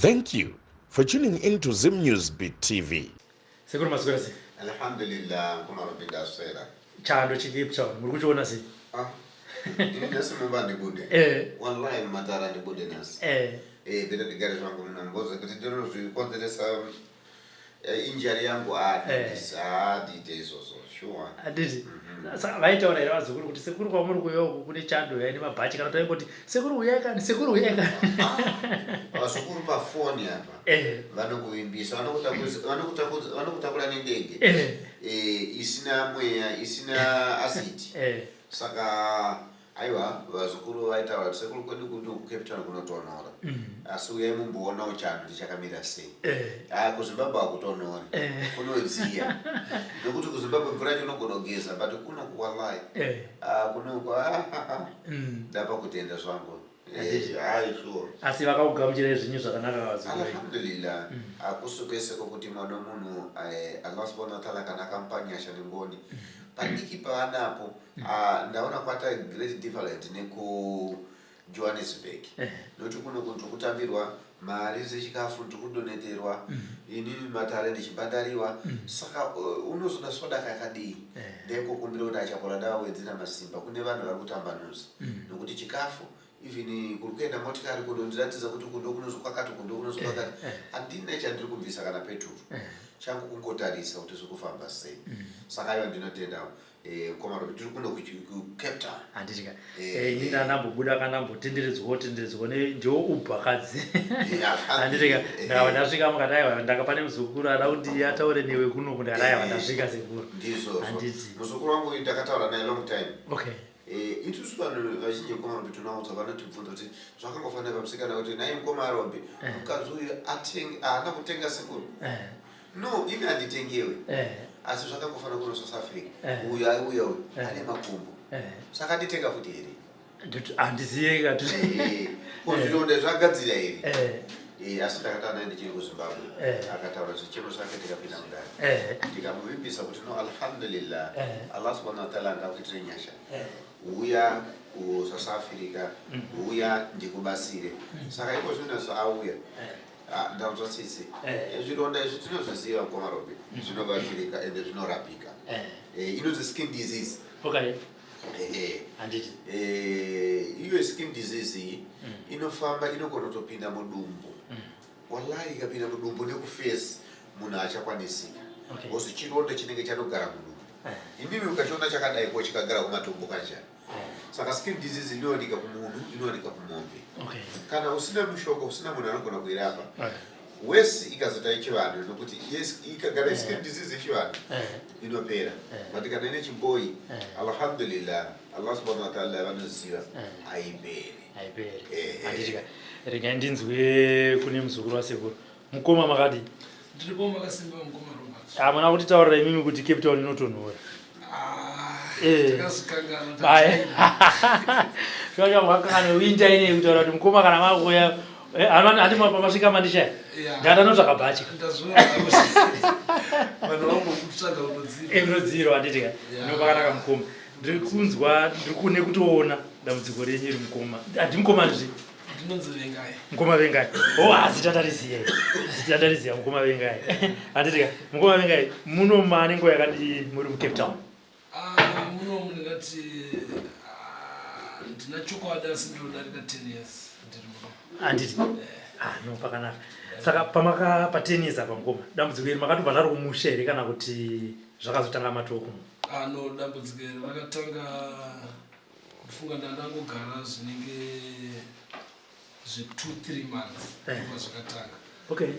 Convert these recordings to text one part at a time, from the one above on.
Thank you for tuning in to Zim News Beat TV. Sekuru maswera. Alhamdulillah kuma robinda swera. Chando chikipcha muri kuchiona sei? Ini nasi mubandi bude. Wallahi matara ndi bude nasi. Bida digari zvangu mnamboza kuti ndino zvikonzeresa injury yangu details also sure. Aditi. Saka vaitaura here vazukuru kuti sekuru kwamuri kuyo kune chando yaini mabhachi kana taingoti sekuru uyeka Vasukuru pa phone hapa. Vanokuimbisa vanokutakura nendege. Isina mweya isina acid. Saka aiwa vazukuru vaitaura sekuru kwedu kuti Cape Town kunotonora. Asi uye mumboona uchando chichakamira sei. Kuzimbabwe akutonora. Kunodziya. Nokuti kuzimbabwe mvura inogona but kuno kuwalai. Kuno kwa ndapa kutenda zvangu. Sure. Asi vakaugamuchira zvinhu zvakanaka vazukuru. Alhamdulillah. Akusukese kuti mwana munhu Allah subhanahu wa ta'ala kana kampanyasha nengoni. Padiki panapo ndaona kwata great difference neku Johannesburg. Noti kuno kutambirwa mari dzechikafu kudoneterwa inini matare ndichibhadhariwa saka unozoda soda kakadii ndeko kumbira kuti achakola dawa wedzina masimba kune vanhu vari kutambanuza nokuti chikafu even kurikuenda motikari kundondiratidza kuti kundo kunozokwakati kundo kunozokwakati handina chandiri kubvisa kana peturu changu kungotarisa kuti zvikufamba sei saka iva ndinotendawo komaro tiri kuno ku Cape Town handitika inini ndambobuda kana mbotenderedzwa ndiwo ubhakadzi handitika ndasvika mukati aiwa ndakapane muzukuru ada kuti ataure newe kuno kuti adaiwa ndasvika sekuru ndizvo muzukuru wangu ndakataura naye long time okay itusu vanhu vazhinji mukomaro petunauza vanotibvunza kuti zvakangofanira pamusikana kuti naye mukomaro mbe mukadzi uyu haana kutenga sekuru no ini handitengewe asi zvakangofanira kuno South Africa uyu aiuya uyu ane makumbo saka nditenga futi here handiziye kuzvironda zvagadzira here asi ndakataura naye ndichiri kuZimbabwe akataura zvichemo zvake tikapinda mudare ndikamuvimbisa kuti no alhamdulillah Allah subhanahu wa ta'ala ndakuitire nyasha uya kuSouth Africa uya ndikubasire saka ipo zvinazvo auya ndaudzwa tsitsi zvironda izvi tinozviziva mukomarobe zvinobashirika ende zvinorapika inonzi skin disease okay iyo skin disease iyi inofamba inogona kutopinda mudumbu wallahi ikapinda mudumbu nekufesi munhu achakwanisika kozi chironda chinenge chanogara mudumbu imimi ukachiona chakadai ko chikagara kumatumbu kanjani saka skin disease inowanika kumunhu inowanika kumombe kana usina mushonga usina munhu anogona kuirapa wesi ikazota ichivanhu nokuti ikagara skin disease ichivanhu inopera but kana ine chimboyi alhamdulillah Allah subhanahu wa ta'ala vanoziva haiperi handitika regai ndinzwe kune muzukuru wasekuru mukoma makadi ndiripo makasimba mukoma Robert hamuna kuti taurira imimi kuti Cape Town inotonhora zvakakana winter ine kutaura kuti mukoma kana makuya handi pamasvika mandishaya ndandanoti akabhacha unodziro handitika inopakanaka mukoma ndiri kunzwa ndiri kune kutoona dambudziko renyu iri mukoma handi mukoma ndizvi mukoma vengai zitandariziya mukoma vengai handitika mukoma vengai munoma nenguva yakadii muri muCape Town muno munengati ndina chokwadi asi ndinodarika 10 years ndiri muno handiti no pakanaka saka pa 10 years apa mukoma dambudziko iri makatobva naro kumusha here kana kuti zvakazotanga matoko no dambudziko iri rakatanga kufunga ndandangogara zvinenge zve 2-3 months kuva zvakatanga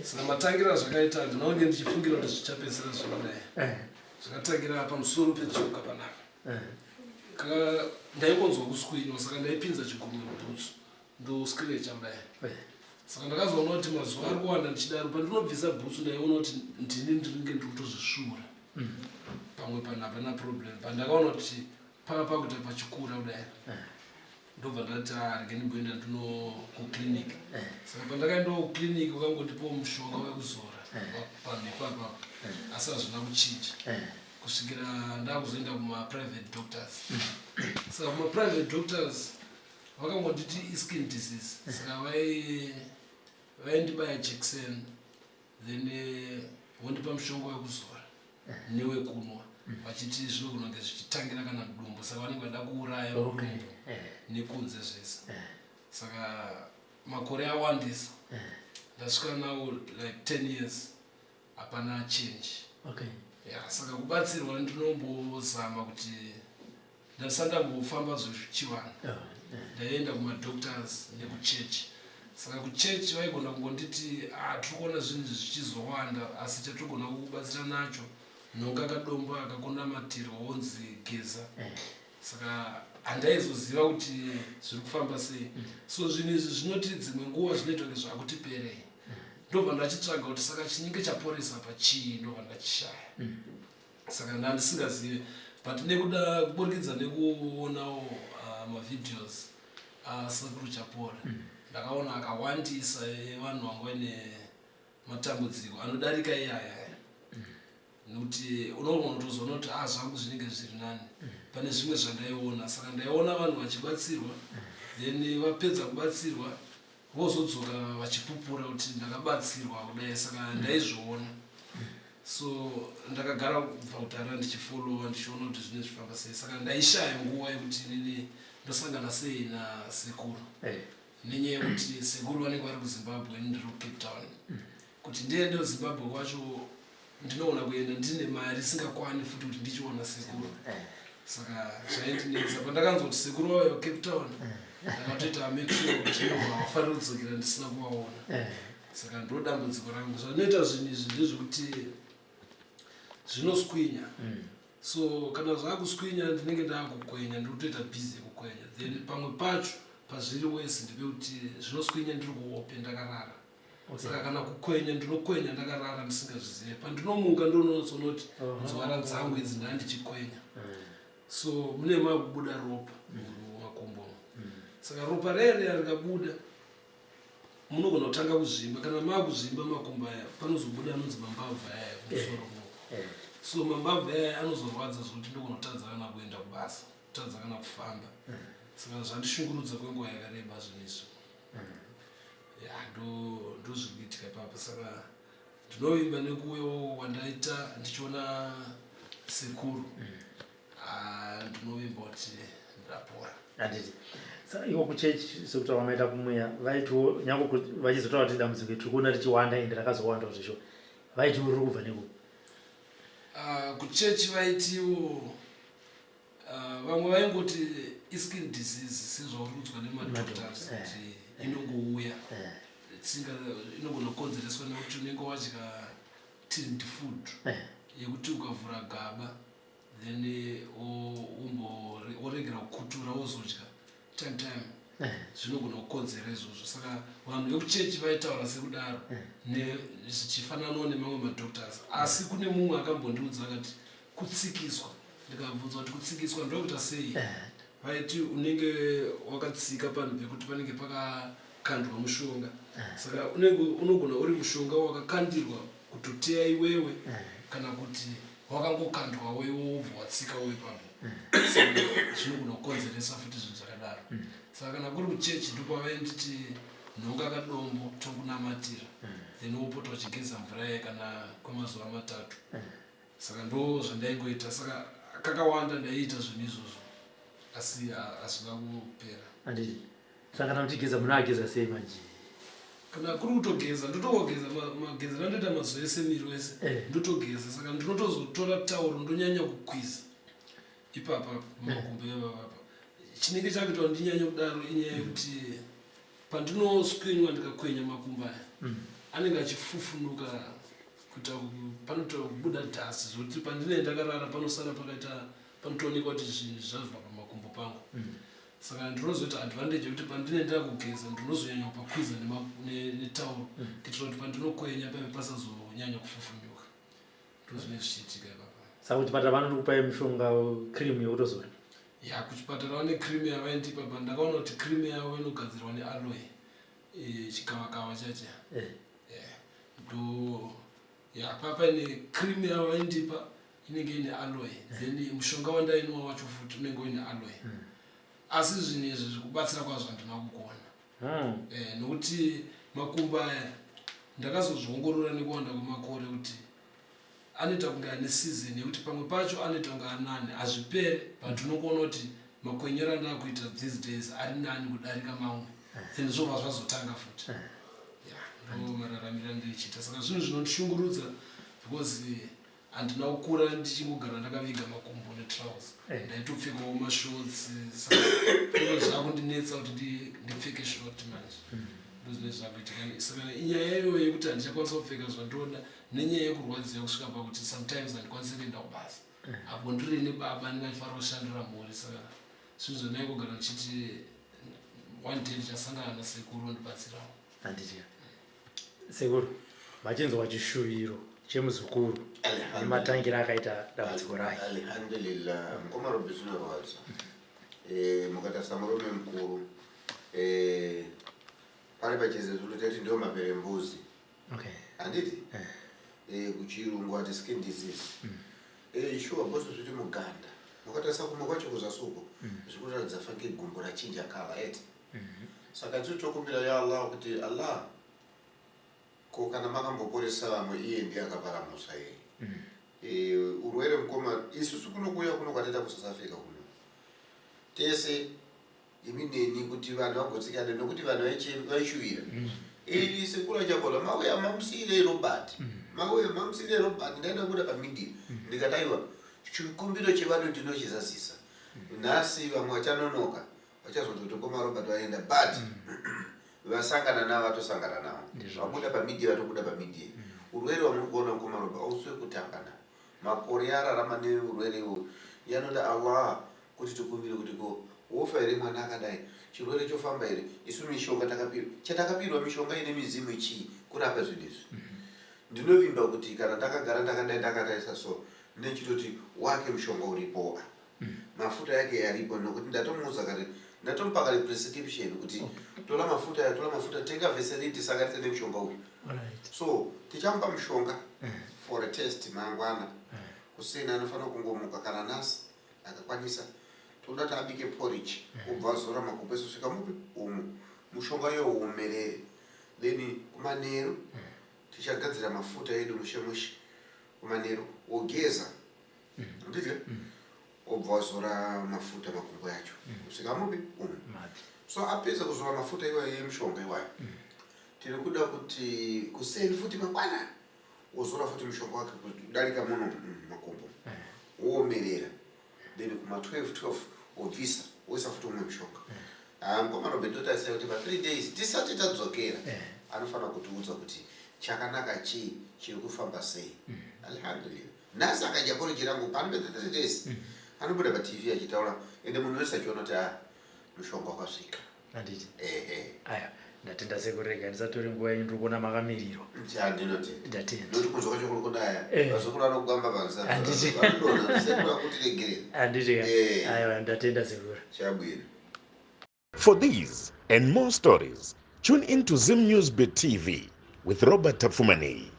saka matangira zvakaita ndinaonge ndichifungira kuti zvichapedzera zvakadai zvakatangira pamusoro petsoka panapa ndaikonzwa kuswinwa saka ndaipinza chigumwe mubhutsu ndoscratcha kudai saka ndakazoona kuti mazuva ari kuwanda ndichidaro pandinobvisa bhutsu ndaiona kuti ndinenge ndiri kutozvisvuura pamwe panapa na problem pandakaona kuti pava pakuita pachikura kudai ndobva ndati rege ndimboenda ndino kuclinic saka pandakaendawo kuclinic ukangotipo mushonga wekuzora pamhepo apapo asi hazvina kuchinja kusvikira ndakuzoenda kuma-private doctors saka kuma-private doctors vakangonditi iskin disease saka vaindibaya jekiseni then vondipa mushonga wekuzora newekunwa vachiti zvinogona kunge zvichitangira kana mudumbu saka vanenge vada kuuraya mudumbu nekunze zvese saka makore awandisa ndasvika nawo like 10 years hapana change saka kubatsirwa ndinombozama kuti ndasandambofamba zvechivanhu ndaenda kumadoctors nekuchechi saka kuchechi vaigona kungonditi tiri kuona zvinhu zvichizowanda asi chatirigona kukubatsira nacho nhonga kadombo akakonamatirwa onzi geza saka handaizoziva kuti zviri kufamba sei so zvinhu izvi zvinoti dzimwe nguva zvinoita kunge zvakutiperei ndobva ndachitsvaga kuti saka chinenge chaporesa pachii ndobva ndachishaya saka ndandisingazivi but nekuda kuburikidza nekuonawo mavideos asekuru chapora ndakaona akawandisa vanhu vangu vaine matambudziko anodarika iyaya nekuti unogona kutozoona kuti zvangu zvinenge zviri nani pane zvimwe zvandaiona saka ndaiona vanhu vachibatsirwa then vapedza kubatsirwa vozodzoka vachipupura kuti ndakabatsirwa kudai saka ndaizvoona so ndakagara kubva kutara ndichifolowa ndichiona kuti zvine zvifamba sei saka ndaishaya nguva yekuti nini ndosangana sei nasekuru nenyaya yekuti sekuru vanenge vari kuzimbabwe ndiri kucape town kuti ndiende kuzimbabwe kwacho ndinoona kuenda ndine mari isingakwani futi kuti ndichiona sekuru saka zvaindinetsa pandakanzwa kuti sekuru vauya kucape town ndakatoita make sure kuti vafanira kudzokera ndisina kuvaona saka ndo dambudziko rangu zvanoita zvinhu izvi ndezvekuti zvinoswinya so kana zvakuswinya ndinenge ndakukwenya ndikutoita bhizi yekukwenya then pamwe pacho pazviri wese ndepekuti zvinoswinya ndiri kuope ndakarara saka kana kukwenya ndinokwenya ndakarara ndisingazvizive pandinomuka ndonotsoona kuti nzwara dzangu idzi ndandichikwenya so mune makubuda ropa mumakumbo saka ropa rere rikabuda munogona kutanga kuzvimba kana makuzvimba makumbo aya panozobuda anonzi mambavha aya kumusoro so mambavha aya anozorwadza zvokuti ndogona kutadza kana kuenda kubasa kutadza kana kufamba saka zvandishungurudza kwenguva yakareba zvinizvo ndozvikuitika ipapo saka ndinovimba nekuuyo wandaita ndichiona sekuru ndinovimba kuti ndapora handiti saka iwo kuchechi sekuti vamaita kumweya vaitiwo nyange vachizotaura kuti dambudziko tiri kuona tichiwanda ende rakazowandawo zvisho vaitiwo riri kubva neku kuchechi vaitiwo vamwe vaingoti iskin disease sezvauriudzwa nemadoctors kuti inongouya inogona kukonzereswa nekuti unenge wadya tinned food yekuti ukavhura gaba then woregera kukutura wozodya time zvinogona kukonzera izvozvo saka vanhu vekuchechi vaitaura sekudaro zvichifananawo nemamwe madoctors asi kune mumwe akambondiudza akati kutsikiswa ndikabvunza kuti kutsikiswa ndokuita sei vaiti unenge wakatsika panhu pekuti panenge pakakandwa mushonga saka unogona uri mushonga wakakandirwa kutoteya iwewe kana kuti wakangokandwa wewe wobva watsika wepapo zvinogona kukonzeresa futi zvinhu zvakadaro saka kana kuri kuchechi ndopavainditi nhonga kadombo tokunamatira then wopota uchigeza mvura yaye kana kwemazuva 3 saka ndo zvandaingoita saka kakawanda ndaiita zvinhu izvozvo asi hazvina kupera handiti saka kana muchigeza munoageza sei manje kana kuri kutogeza ndotogeza magezero andoita mazuva ese miri wese ndotogeza saka ndinotozotora tauro ndonyanya kukwiza ipapa makumbo evavapa chinenge chakuitwa ndinyanya kudaro inyaya yekuti pandinoswinywa ndikakwenya makumbo aya anenge achifufunuka kuita panotobuda dhasi zvokuti pandinenge ndakarara panosara pakaita panotoonekwa kuti zvinhu zvabva pamakumbo pangu saka ndinozoita advantage yekuti pandinenge ndakugeza ndinozonyanya kupakwiza netauro kuitira kuti pandinokwenya pave pasazonyanya kufufunuka ndozvinenge zvichiitika ipapa saka kuchipatara vanokupai mushonga cream yekutozora kuchipatara vane cream yavaindipa pa ndakaona kuti cream yavo inogadzirwa nealoe chikavakava chacho papa ine cream yavaindipa inenge ine aloe then mushonga wandainwa wacho futi unenge uine aloe asi zvinhu izvi zvikubatsira kwazvo handina kukuona nokuti makumbo aya ndakazozviongorora nekuwanda kwemakore kuti anoita kunge ane season yekuti pamwe pacho anoita kunge anani hazvipere but unokuona kuti makwenyero andakuita these days ari nani kudarika mamwe then zvobva zvazotanga futi ndo mararamira ndichiita saka zvinhu zvinondishungurudza because handina kukura ndichingogara ndakaviga makumbo netrous ndaitopfekawo mashorts saka zvakundinetsa kuti ndipfeke short manje ndozvine zvakuitika saka inyaya iyoyo yekuti handichakwanisa kupfeka zvandoda nenyaya yekurwadziwa kusvika pakuti sometimes handikwanisi kuenda kubasa apo ndiri nebaba ndingafanira kushandira mhuri saka zvinhu zvonai kugara ndichiti one day ndichasangana nasekuru ondibatsirawo handiti sekuru machinzwa chishuviro chemuzukuru nematangira akaita dambudziko rake alhamdulillah mukomaro zvinorwadza mukatarisa murume mukuru pari pachizezo toti ndio maperembuzi handiti kuchirungu ati skin disease shuwa boso zviti muganda mukatarisa kumwe kwacho kuzasuko zvikuratidza fange gumbo rachinja kava eti saka titokumbira ya Allah kuti Allah ko kana makamboporesa vamwe iye ndiye akaparamusa iye urwere mukoma isusu kunokuya kuno kwateta kuSouth Africa kuno tese imineni kuti vanhu vagotsikana nokuti vanhu vaishuwira sekura chakola mauya mamusire Robert mauya mamusire Robert ndaenda kuda pamedia ndikataiwa chikumbiro chevanhu ndinochizazisa nhasi vamwe vachanonoka vachazoti koma Robert vaenda but vasangana navo vatosangana navo vabuda pamedia vatobuda pamedia urwere wamuri koma Robert auswe kutangana makore ararama neurwere uyu yanoda Allah kuti tikumbire kuti ko wofa here mwana akadai chirwere chofamba here isu mishonga chatakapirwa mishonga ine mizimu ichii kurapa zvinhu izvi ndinovimba kuti kana ndakagara ndakadai ndakataisa so nechitoti wake mushonga uripo mafuta yake aripo nokuti ndatomuudza kare ndatomupa kare prescription kuti tora mafuta tenga veseliti saka tine mushonga uyu so tichamupa mushonga for a test mangwana kusena anofanira kungomuka kana nasi akakwanisa toda kuti abike porridge ubva zora makupeso svika mupi umu mushonga yo umerere then kumanero tichagadzira mafuta edu mushemushe kumanero ogeza nditi obva zora mafuta makumbo yacho kusvika mupi umu so apedza kuzora mafuta iwayo yemushonga iwayo tiri kuda kuti kuseni futi mangwana wozora futi mushonga wake kudarika muno makumbo womerera then kuma 12 obvisa woisa futi umwe mushonga mukomana bedota sai kuti pa 3 days tisati tadzokera anofanira kutiudza kuti chakanaka chii chiri kufamba sei alhamdulillah nhasi akaja porridge rangu panopedza 3 days anobuda paTV achitaura ende munhu wese achiona kuti mushonga wakasvika handiti aya ndatenda sekurega ndisatori nguva ino ndikuona makamirirwa ndatenda noti kunzwa kwacho kuri kudaya vazukuru vanokugamba vanza handiti kuti regerera handiti aya ndatenda sekura chabwino. For these and more stories, tune in to Zim News Bit TV with Robert Tafumani.